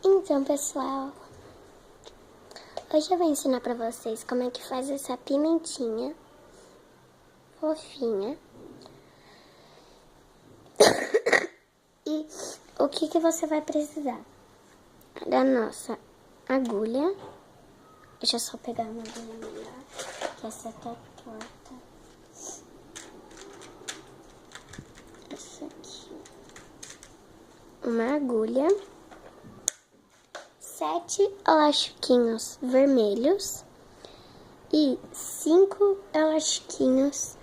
Então, pessoal, hoje eu vou ensinar pra vocês como é que faz essa pimentinha fofinha. E o que você vai precisar? Da nossa agulha. Deixa eu só pegar uma agulha melhor, que essa tá torta. Essa aqui. Uma agulha. 7 elastiquinhos vermelhos e 5 elastiquinhos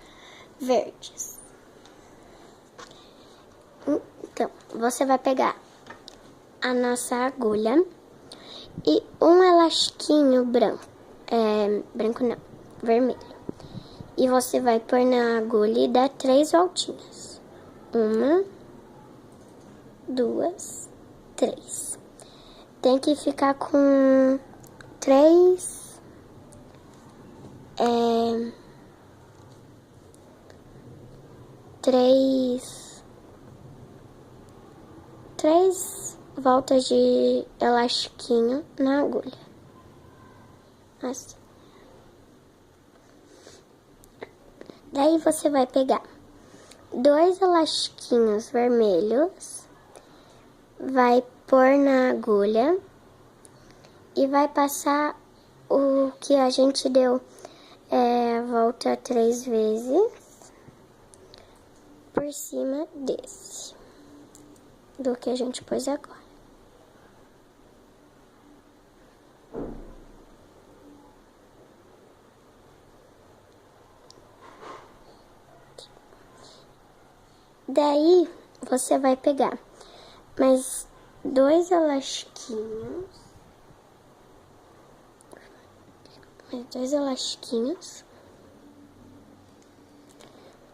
verdes. Então, você vai pegar a nossa agulha e um elastiquinho branco. Branco não, vermelho. E você vai pôr na agulha e dar 3 voltinhas. 1, 2, 3. Tem que ficar com 3 voltas de elastiquinho na agulha. Assim. Daí você vai pegar 2 elastiquinhos vermelhos, vai pôr na agulha e vai passar o que a gente deu volta 3 vezes por cima desse, do que a gente pôs agora. Daí você vai pegar mais 2 elastiquinhos.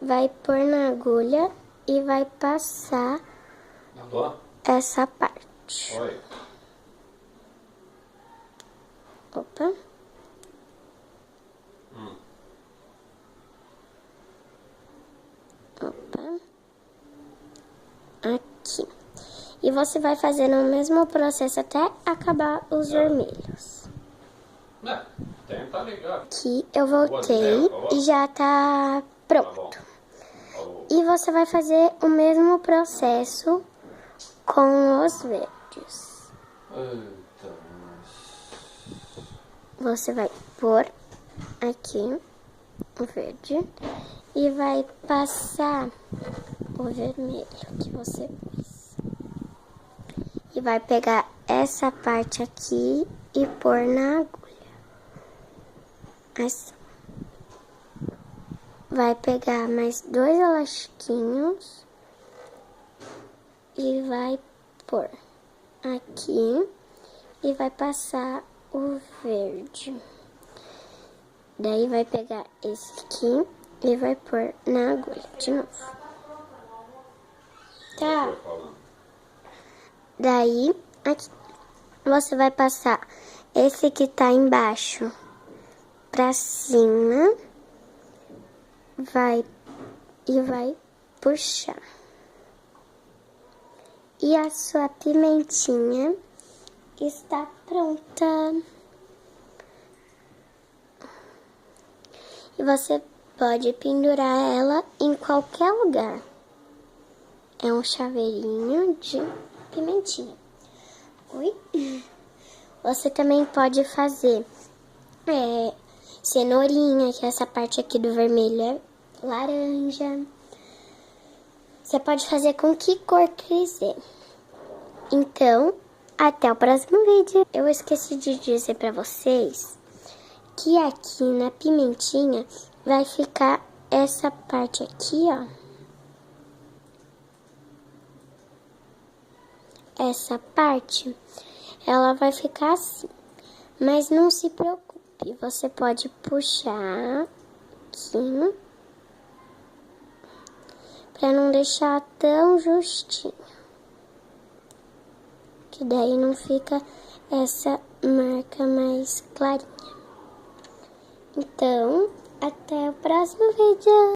Vai pôr na agulha e vai passar essa parte. Oi. Opa. Opa. Aqui. E você vai fazendo o mesmo processo até acabar os vermelhos. Tá ligado. Aqui eu voltei e já tá pronto. E você vai fazer o mesmo processo com os verdes. Você vai pôr aqui o verde e vai passar o vermelho que você pôs. E vai pegar essa parte aqui e pôr na agulha. Assim. Vai pegar mais 2 elastiquinhos e vai pôr aqui e vai passar o verde. Daí vai pegar esse aqui e vai pôr na agulha de novo. Tá? Daí aqui você vai passar esse que tá embaixo pra cima. Vai puxar. E a sua pimentinha está pronta. E você pode pendurar ela em qualquer lugar. É um chaveirinho de pimentinha. Oi? Você também pode fazer cenourinha, que é essa parte aqui do vermelho é laranja. Você pode fazer com que cor quiser. Então, até o próximo vídeo. Eu esqueci de dizer pra vocês que aqui na pimentinha vai ficar essa parte aqui, ó. Essa parte, ela vai ficar assim. Mas não se preocupe, você pode puxar aqui pra não deixar tão justinho. Que daí não fica essa marca mais clarinha. Então, até o próximo vídeo.